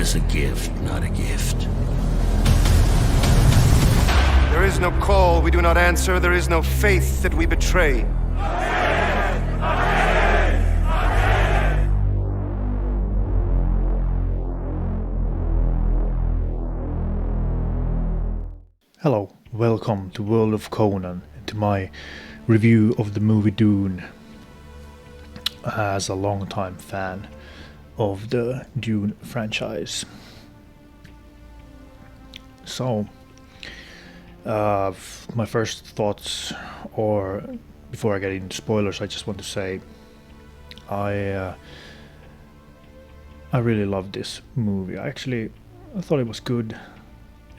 as a gift, not a gift. There is no call we do not answer. There is no faith that we betray. Hello, welcome to World of Conan and to my review of the movie Dune. As a long-time fan of the Dune franchise. So, my first thoughts, or before I get into spoilers, I just want to say I really loved this movie. I thought it was good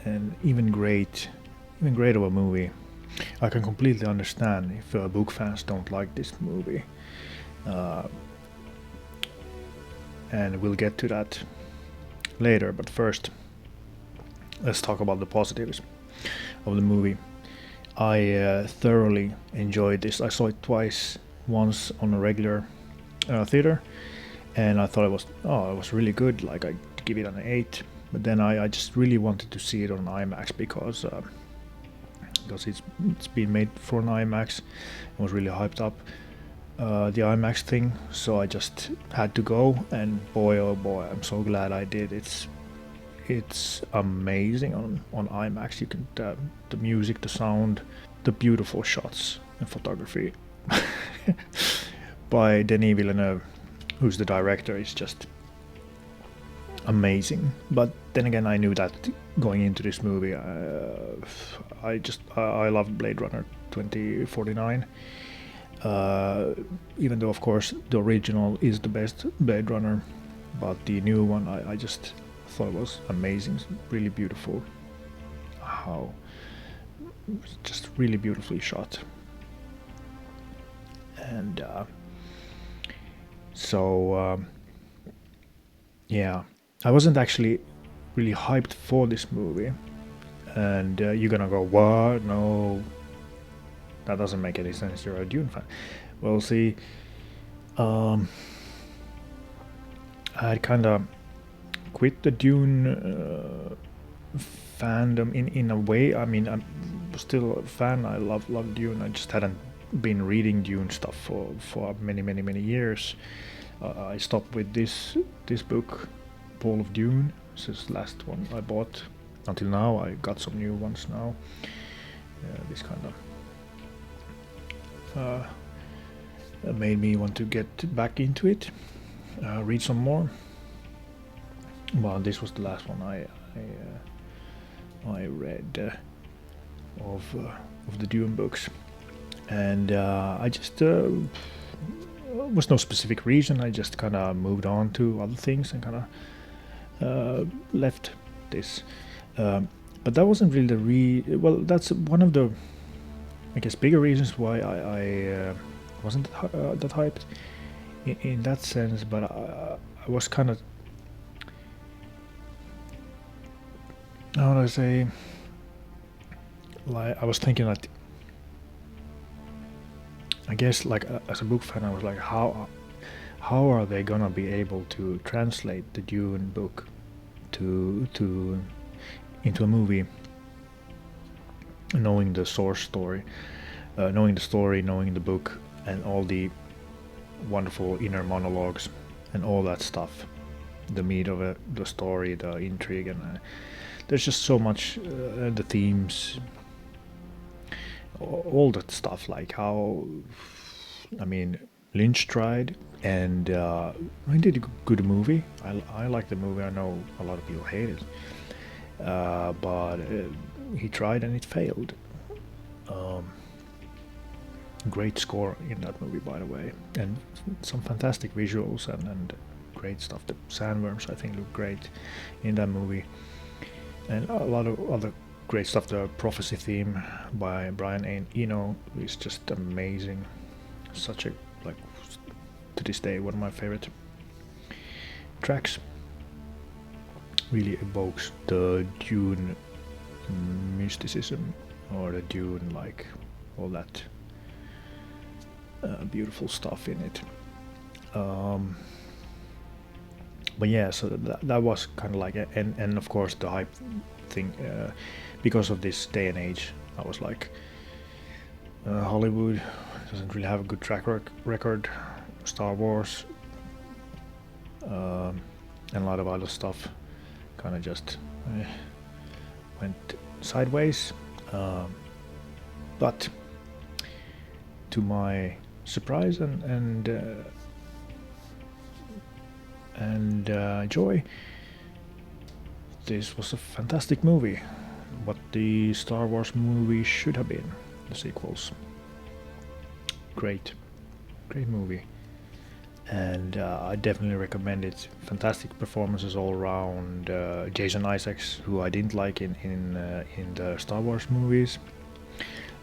and even great of a movie. I can completely understand if book fans don't like this movie. And we'll get to that later, but first let's talk about the positives of the movie. I thoroughly enjoyed this. I saw it twice, once on a regular theater, and I thought it was really good. Like, I'd give it an 8, but then I just really wanted to see it on IMAX because it's been made for an IMAX. It was really hyped up, the IMAX thing, so I just had to go, and boy oh boy, I'm so glad I did. It's amazing on IMAX. You can the music, the sound, the beautiful shots and photography by Denis Villeneuve, who's the director, is just amazing. But then again, I knew that going into this movie. I loved Blade Runner 2049. Even though of course the original is the best Blade Runner, but the new one I just thought it was amazing. Really beautiful, just really beautifully shot. And yeah, I wasn't actually really hyped for this movie, and you're gonna go, what? No, that doesn't make any sense, you're a Dune fan. Well, see, I had kind of quit the Dune fandom in a way. I mean, I'm still a fan. I love Dune. I just hadn't been reading Dune stuff for many years. I stopped with this book, Paul of Dune. This is the last one I bought. Until now, I got some new ones now. This kind of made me want to get back into it, read some more. Well, this was the last one I read of the Dune books, and I just was no specific reason. I just kind of moved on to other things and kind of left this. But that wasn't really well. That's one of the, I guess, bigger reasons why I wasn't that hyped in that sense. But I was kind of, how do I say, like, I was thinking that, I guess, like, as a book fan, I was like, how are they gonna be able to translate the Dune book to into a movie, knowing the source story, knowing the book, and all the wonderful inner monologues and all that stuff, the meat of it, the story, the intrigue, and there's just so much, the themes, all that stuff, like how, I mean, Lynch tried, and he did a good movie. I like the movie. I know a lot of people hate it, but he tried and it failed. Great score in that movie, by the way, and some fantastic visuals and great stuff. The sandworms, I think, look great in that movie, and a lot of other great stuff. The prophecy theme by Brian Eno is just amazing. Such a, like, to this day, one of my favorite tracks. Really evokes the Dune mysticism, or the Dune, like, all that beautiful stuff in it. But yeah, so that was kind of like and of course the hype thing, because of this day and age. I was like, Hollywood doesn't really have a good track record. Star Wars, and a lot of other stuff kind of just went sideways. But to my surprise and joy, this was a fantastic movie. What the Star Wars movie should have been, the sequels. Great movie, and I definitely recommend it. Fantastic performances all around. Jason Isaacs, who I didn't like in the Star Wars movies,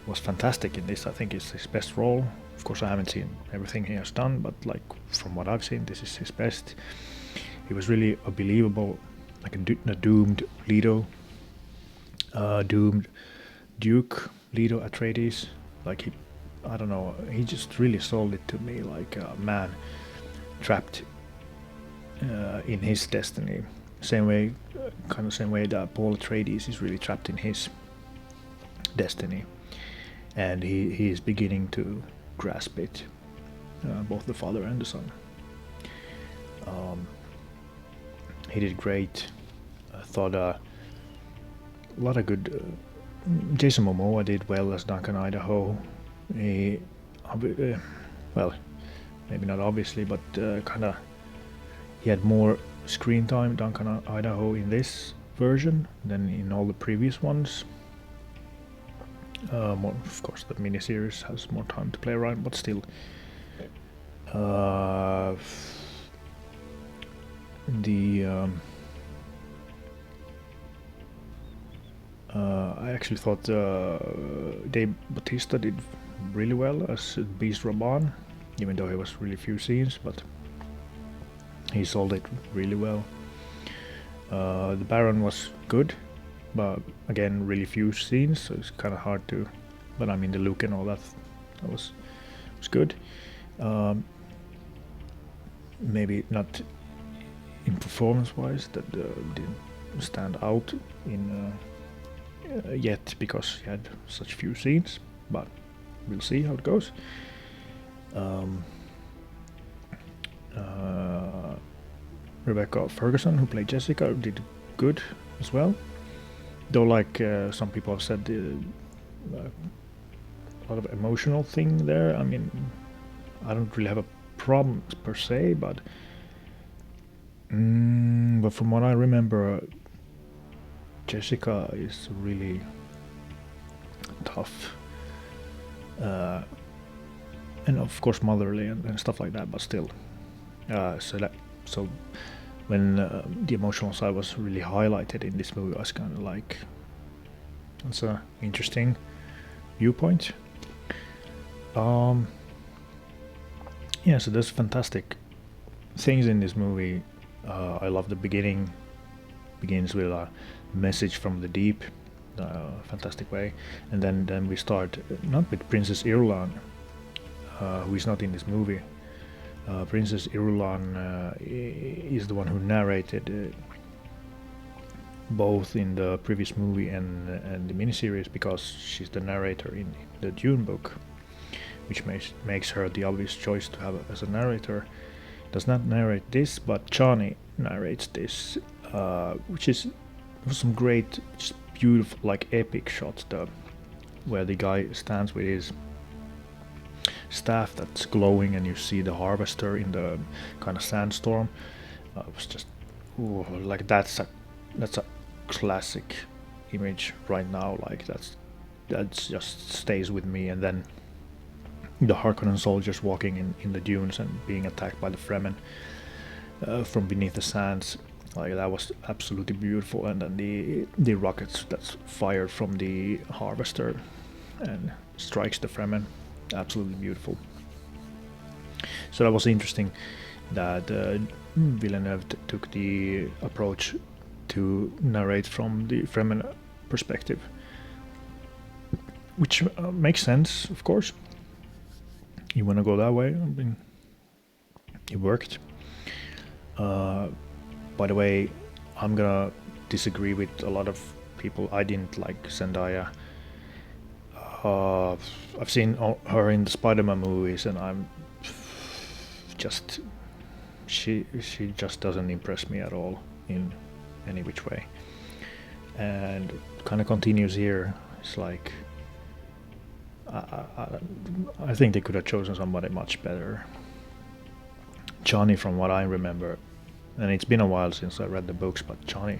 was fantastic in this. I think it's his best role. Of course, I haven't seen everything he has done, but like from what I've seen, this is his best. He was really a believable, like a doomed Leto, doomed Duke Leto Atreides. Like I don't know, he just really sold it to me, like a man trapped in his destiny. Same way that Paul Atreides is really trapped in his destiny, and he is beginning to grasp it, both the father and the son. He did great. I thought a lot of good. Jason Momoa did well as Duncan Idaho. He, well, maybe not obviously, but kind of he had more screen time, Duncan Idaho, in this version than in all the previous ones. More, of course, the miniseries has more time to play around, but still, I actually thought Dave Bautista did really well as Beast Raban, even though he was really few scenes, but he sold it really well. The Baron was good, but again, really few scenes, so it's kind of hard to. But I mean, the look and all that was good. Maybe not in performance-wise that didn't stand out in yet because he had such few scenes, but we'll see how it goes. Rebecca Ferguson, who played Jessica, did good as well. Though, like some people have said, a lot of emotional thing there. I mean, I don't really have a problem per se, but from what I remember, Jessica is really tough, and of course motherly and stuff like that. But still, so when the emotional side was really highlighted in this movie, I was kind of like, that's a interesting viewpoint. Yeah, so there's fantastic things in this movie. I love the beginning. Begins with a message from the deep, fantastic way, and then we start not with Princess Irulan, who is not in this movie. Princess Irulan is the one who narrated both in the previous movie and the miniseries, because she's the narrator in the Dune book, which makes her the obvious choice to have as a narrator. Does not narrate this, but Chani narrates this, which is some great, just beautiful, like epic shots, where the guy stands with his staff that's glowing, and you see the harvester in the kind of sandstorm. It was just, like that's a classic image right now. Like that just stays with me. And then the Harkonnen soldiers walking in the dunes and being attacked by the Fremen from beneath the sands, like that was absolutely beautiful. And then the rockets that's fired from the harvester and strikes the Fremen, absolutely beautiful. So that was interesting that Villeneuve took the approach to narrate from the Fremen perspective, which makes sense, of course. You want to go that way. I mean, it worked. by the way, I'm gonna disagree with a lot of people. I didn't like Zendaya. I've seen her in the Spider-Man movies, and I'm just she just doesn't impress me at all in any which way. And kind of continues here. It's like I think they could have chosen somebody much better. Johnny, from what I remember, and it's been a while since I read the books, but Johnny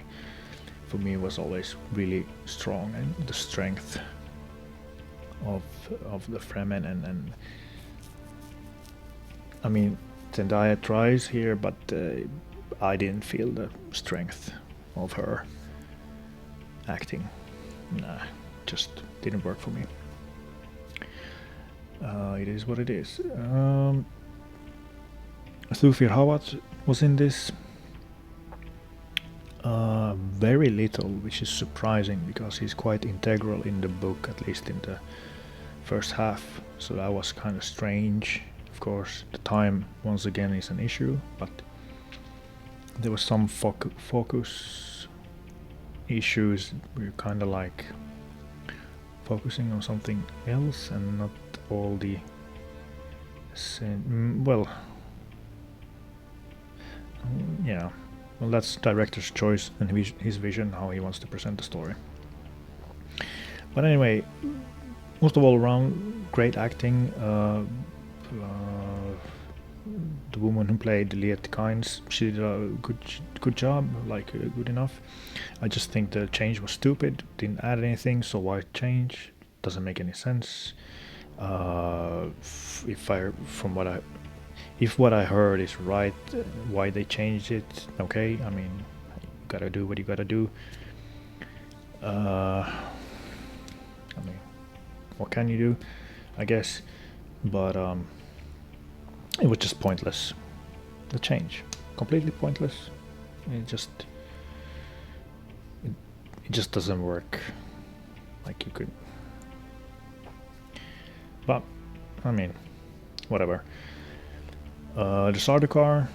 for me was always really strong, and the strength of the Fremen, and I mean Zendaya tries here, but I didn't feel the strength of her acting. Nah, just didn't work for me. It is what it is. Thufir Hawat was in this. Very little, which is surprising because he's quite integral in the book, at least in the first half. So that was kind of strange. Of course, the time once again is an issue, but there was some focus issues. We're kind of like focusing on something else and not all the well, yeah. Well, that's director's choice and his vision, how he wants to present the story. But anyway, most of all around, great acting. The woman who played Liet Kynes, she did a good job, like good enough. I just think the change was stupid, didn't add anything, so why change? Doesn't make any sense. If what I heard is right, why they changed it, okay, I mean, you gotta do what you gotta do. I mean, what can you do, I guess, but it was just pointless, the change, completely pointless. It just doesn't work like you could, but I mean, whatever. The Sardaukar,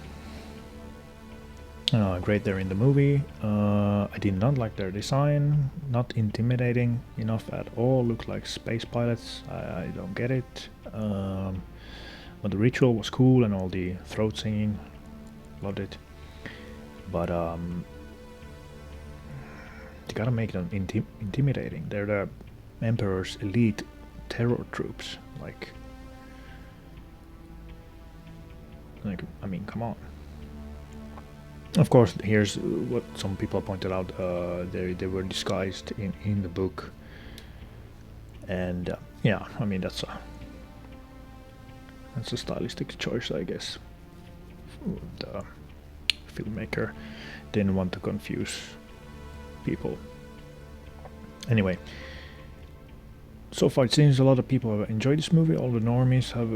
great there in the movie. I did not like their design, not intimidating enough at all, look like space pilots, I don't get it. But the ritual was cool and all the throat singing, loved it. But you gotta make them intimidating. They're the Emperor's elite terror troops, like I mean, come on. Of course, here's what some people pointed out. They were disguised in the book, and yeah, I mean that's a stylistic choice, I guess. The filmmaker didn't want to confuse people. Anyway, so far it seems a lot of people have enjoyed this movie. All the normies have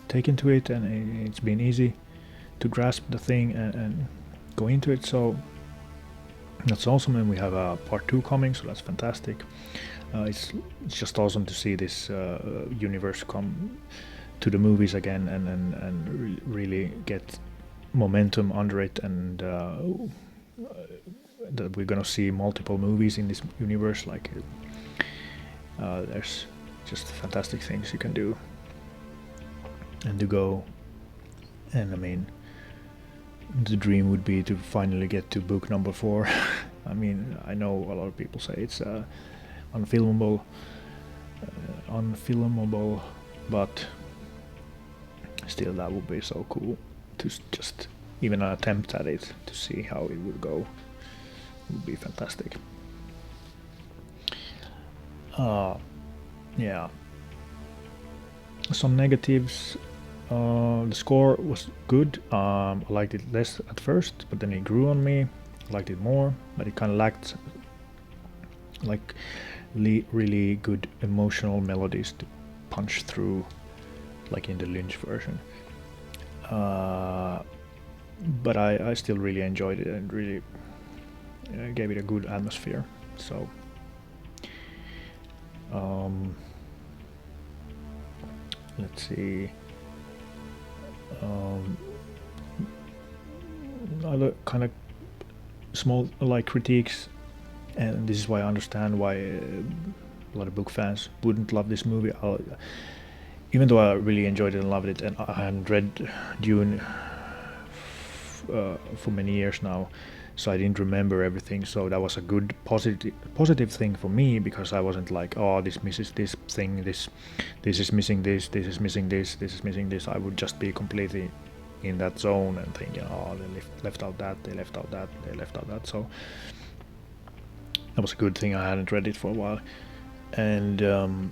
taken to it, and it's been easy to grasp the thing and go into it, so that's awesome. And we have a part 2 coming, so that's fantastic. It's just awesome to see this universe come to the movies again and really get momentum under it, and that we're gonna see multiple movies in this universe. Like there's just fantastic things you can do and to go, and I mean the dream would be to finally get to book number 4. I mean, I know a lot of people say it's unfilmable, but still that would be so cool to just even attempt at it, to see how it would go. It would be fantastic. Yeah, some negatives. The score was good. I liked it less at first, but then it grew on me. I liked it more, but it kind of lacked like really good emotional melodies to punch through, like in the Lynch version. But I still really enjoyed it and really gave it a good atmosphere. So let's see. other kind of small like critiques, and this is why I understand why a lot of book fans wouldn't love this movie. Even though I really enjoyed it and loved it, and I hadn't read Dune for many years now, so I didn't remember everything. So that was a good positive thing for me, because I wasn't like, oh, this misses this thing, this is missing this is missing this is missing this. I would just be completely in that zone and thinking, oh, they left out that, they left out that, they left out that. So that was a good thing I hadn't read it for a while, and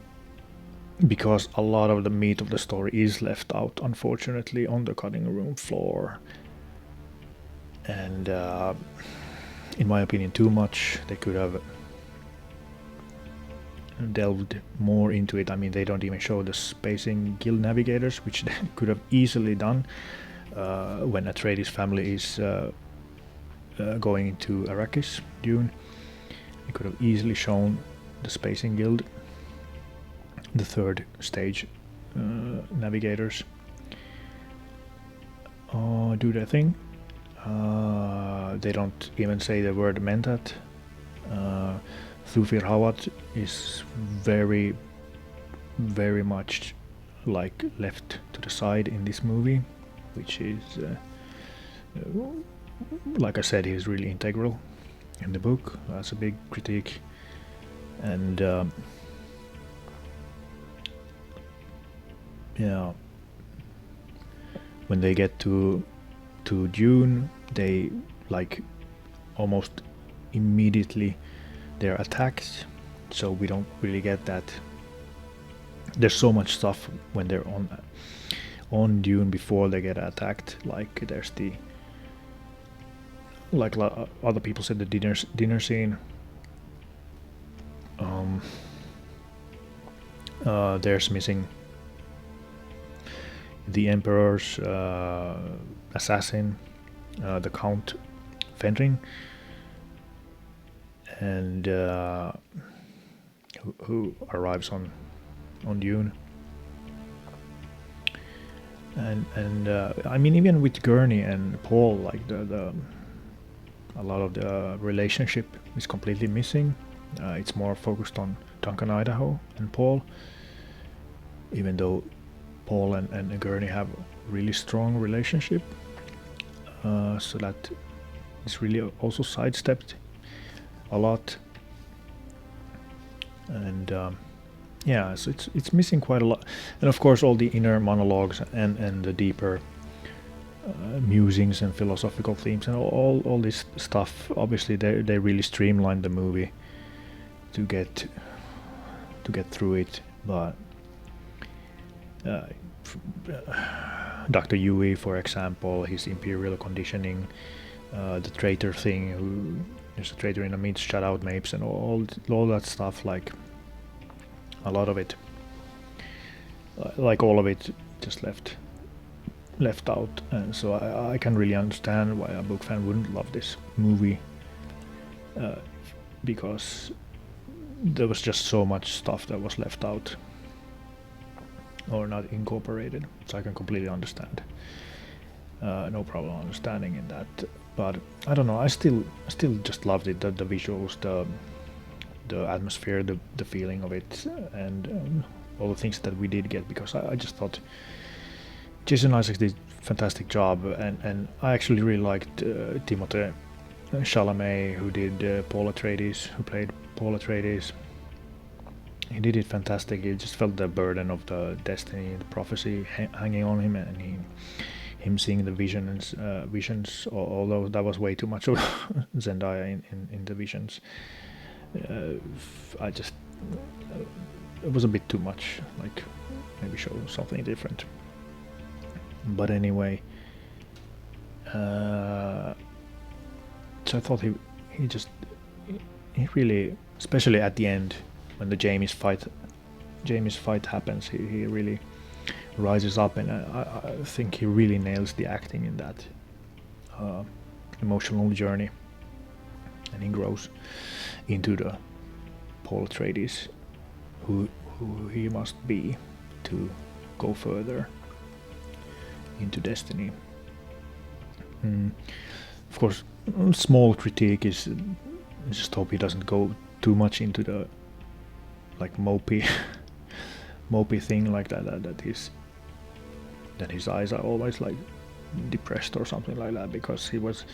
because a lot of the meat of the story is left out, unfortunately, on the cutting room floor. And in my opinion, too much. They could have delved more into it. I mean, they don't even show the spacing guild navigators, which they could have easily done when Atreides' family is going into Arrakis, Dune. They could have easily shown the spacing guild, the third stage navigators, do their thing. They don't even say the word mentat. Thufir Hawat is very, very much like left to the side in this movie, which is, like I said, he's really integral in the book. That's a big critique, and yeah, when they get to Dune, they like almost immediately they're attacked, so we don't really get that. There's so much stuff when they're on Dune before they get attacked. Like there's the, like other people said, the dinner scene. There's missing the Emperor's assassin, the Count Fenring, and who arrives on Dune. And I mean, even with Gurney and Paul, like the a lot of the relationship is completely missing. It's more focused on Duncan Idaho and Paul, even though Paul and Gurney have a really strong relationship. So that is really also sidestepped a lot. And yeah, so it's missing quite a lot. And of course all the inner monologues and the deeper musings and philosophical themes and all this stuff. Obviously they really streamlined the movie to get through it, but Dr. Yui, for example, his imperial conditioning, the traitor thing, who is a traitor in the midst, shut out Mapes, and all that stuff. Like a lot of it, like all of it, just left out. And so I can really understand why a book fan wouldn't love this movie, because there was just so much stuff that was left out or not incorporated. So I can completely understand. No problem understanding in that. But I don't know. I still just loved it. The visuals, the atmosphere, the feeling of it, and all the things that we did get. Because I just thought Jason Isaacs did a fantastic job, and I actually really liked Timothée Chalamet, who did Paul Atreides, who played Paul Atreides. He did it fantastic. He just felt the burden of the destiny, the prophecy hanging on him, and him seeing the visions. Although that was way too much of Zendaya in the visions. I just it was a bit too much. Like maybe show something different. But anyway, so I thought he really, especially at the end, when the Jamies fight happens, he really rises up, and I think he really nails the acting in that emotional journey, and he grows into the Paul Atreides who he must be to go further into destiny. of course, small critique is I just hope he doesn't go too much into the like mopey mopey thing like that his eyes are always like depressed or something like that, because he was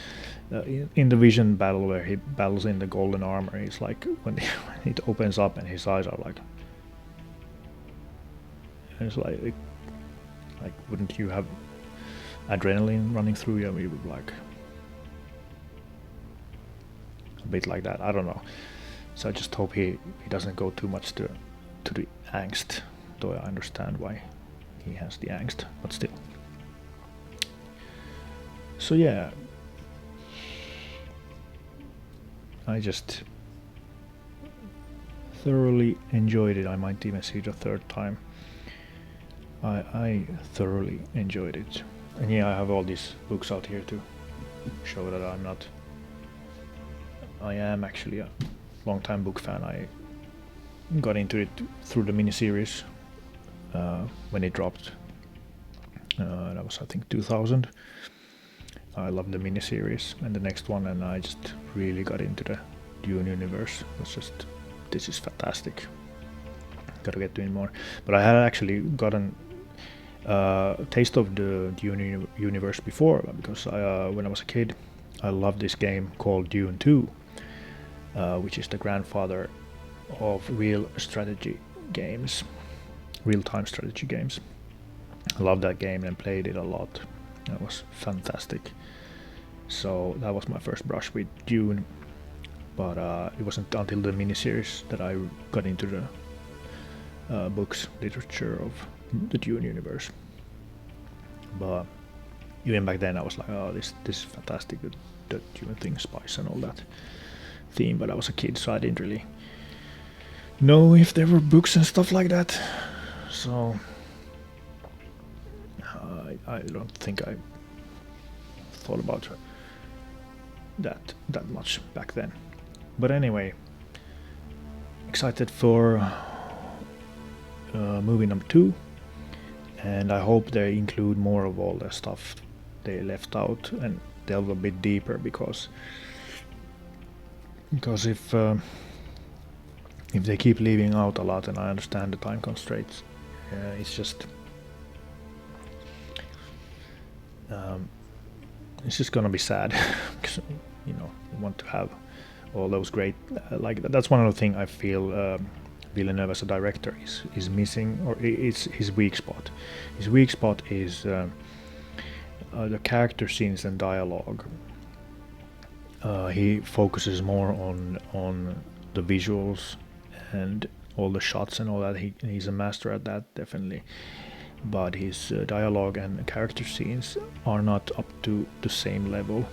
in the vision battle where he battles in the golden armor, he's like when it opens up and his eyes are like, and it's like wouldn't you have adrenaline running through you? You would like a bit like that. I don't know. So I just hope he doesn't go too much to the angst, though I understand why he has the angst, but still. So yeah, I just thoroughly enjoyed it. I might even see it a third time. I thoroughly enjoyed it. And yeah, I have all these books out here to show that I am actually a long-time book fan. I got into it through the miniseries when it dropped. That was, I think, 2000. I loved the miniseries and the next one, and I just really got into the Dune universe. It was just, this is fantastic. Gotta get to it more. But I had actually gotten taste of the Dune universe before, because when I was a kid, I loved this game called Dune 2, which is the grandfather of real-time strategy games. I loved that game and played it a lot. That was fantastic. So that was my first brush with Dune, but it wasn't until the miniseries that I got into the books, literature of the Dune universe. But even back then I was like, oh, this is fantastic, the Dune thing, spice and all that theme, but I was a kid, so I didn't really know if there were books and stuff like that. So I don't think I thought about that much back then. But anyway, excited for movie number 2, and I hope they include more of all the stuff they left out and delve a bit deeper, because if they keep leaving out a lot, and I understand the time constraints, it's just gonna be sad. Because, you want to have all those great like that's one of the things I feel Villeneuve as a director is missing, or it's his weak spot. His weak spot is the character scenes and dialogue. He focuses more on the visuals and all the shots and all that. He's a master at that, definitely. But his dialogue and character scenes are not up to the same level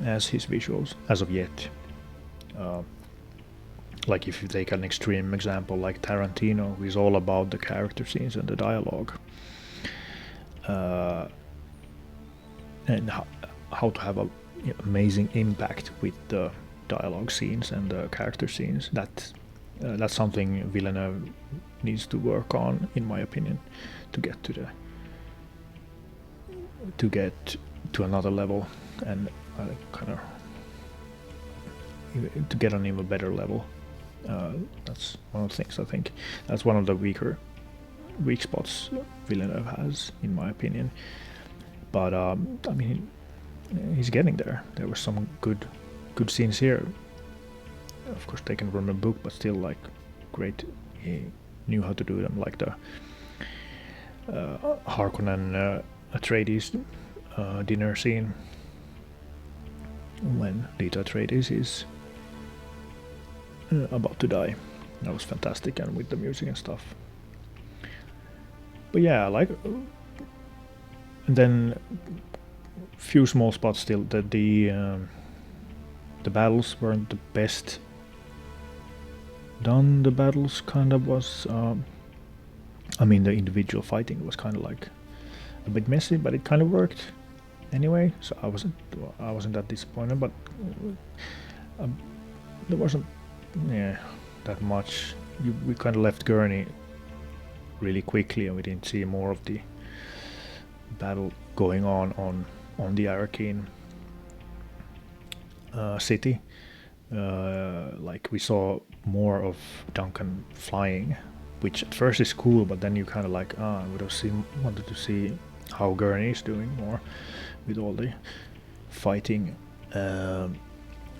as his visuals as of yet. Like if you take an extreme example like Tarantino, who is all about the character scenes and the dialogue, and how to have a amazing impact with the dialogue scenes and the character scenes. That's something Villeneuve needs to work on, in my opinion, to get to another level, and kind of to get an even better level. That's one of the things I think. That's one of the weak spots Villeneuve has, in my opinion. But I mean, he's getting there. There were some good scenes here. Of course, taken from the book, but still, like, great. He knew how to do them, like the Harkonnen Atreides dinner scene when Leto Atreides is about to die. That was fantastic, and with the music and stuff. But yeah, like, and then few small spots still. That the battles weren't the best done. The battles kind of was. I mean, the individual fighting was kind of like a bit messy, but it kind of worked anyway. So I wasn't that disappointed, but there wasn't that much. We kind of left Gurney really quickly, and we didn't see more of the battle going on the Arrakeen. city. Like we saw more of Duncan flying, which at first is cool, but then you kind of like, I would have wanted to see how Gurney is doing more with all the fighting.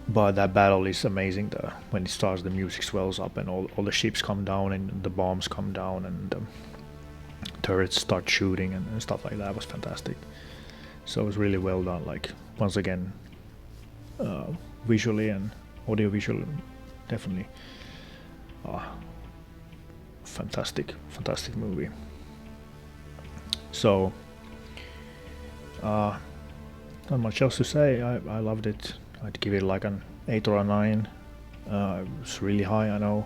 But that battle is amazing. When it starts, the music swells up and all the ships come down and the bombs come down and turrets start shooting and stuff like that. Was fantastic. So it was really well done. Like once again, visually and audiovisual, definitely fantastic movie. So not much else to say. I loved it. I'd give it like an 8 or a 9. It's really high, I know,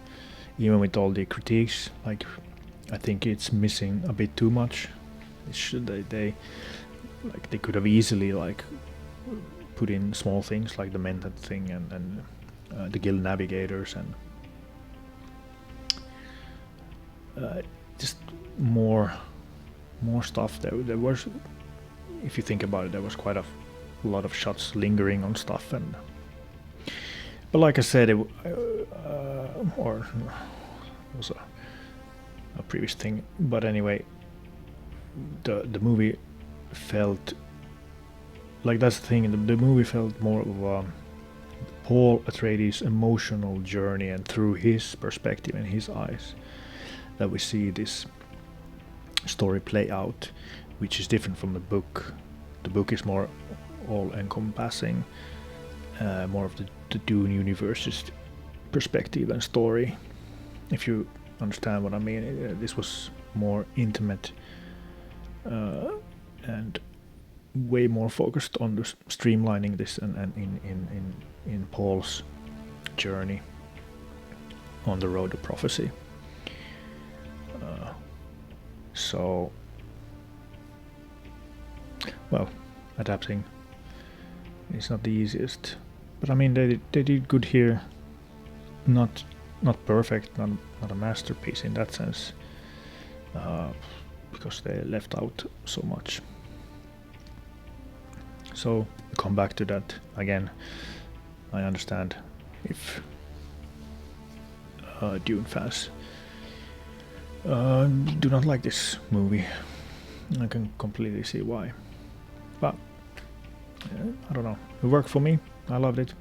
even with all the critiques. Like I think it's missing a bit too much. They could have easily like put in small things like the mentat thing and the guild navigators and just more stuff. There was, if you think about it, there was quite a lot of shots lingering on stuff, but like I said, it was a previous thing. But anyway, the movie felt like, that's the thing. The movie felt more of Paul Atreides' emotional journey, and through his perspective and his eyes that we see this story play out, which is different from the book. The book is more all-encompassing, more of the Dune universe's perspective and story. If you understand what I mean, this was more intimate and way more focused on streamlining this and in Paul's journey on the road to prophecy. So, well, adapting is not the easiest, but I mean they did good here. Not perfect, not a masterpiece in that sense, because they left out so much. So come back to that again. I understand if Dune fans do not like this movie. I can completely see why, but I don't know. It worked for me. I loved it.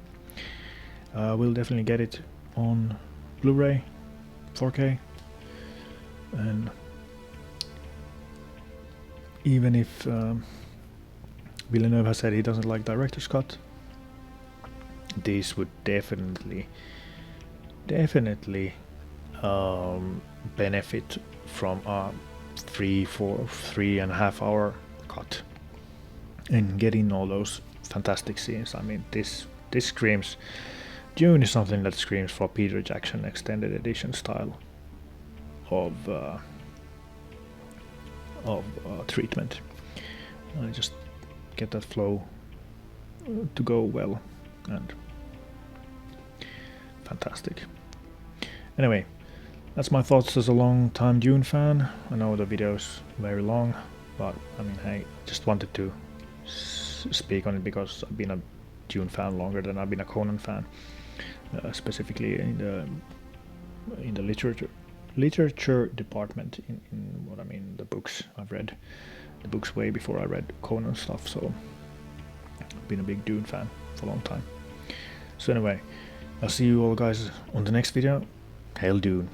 We'll definitely get it on Blu-ray, 4K, and even if Villeneuve has said he doesn't like director's cut, this would definitely benefit from a 3.5 hour cut and getting all those fantastic scenes. I mean, this screams, Dune is something that screams for Peter Jackson extended edition style of treatment. I just get that flow to go well, and fantastic. Anyway, that's my thoughts as a long time Dune fan. I know the video's very long, but I mean, hey, just wanted to speak on it because I've been a Dune fan longer than I've been a Conan fan, specifically in the literature department. In what I mean, the books. I've read the books way before I read Conan stuff, so I've been a big Dune fan for a long time. So anyway, I'll see you all guys on the next video. Hail Dune!